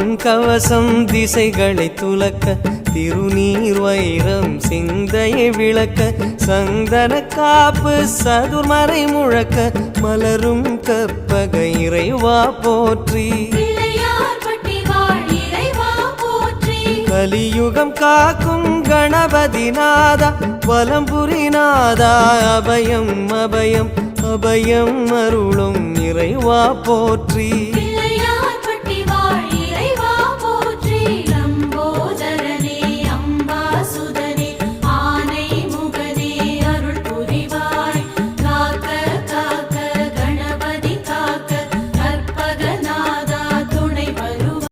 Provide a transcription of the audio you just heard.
பொன்கவசம் திசைகளை துலக்க திருநீர் வைரம் சிந்தையை விளக்க சந்தன காப்பு சதுர்மறை முழக்க மலரும் கற்பக இறைவா போற்றி கலியுகம் காக்கும் கணபதி நாதா வலம்புரி நாதா அபயம் அபயம் அபயம் அருளும் இறைவா போற்றி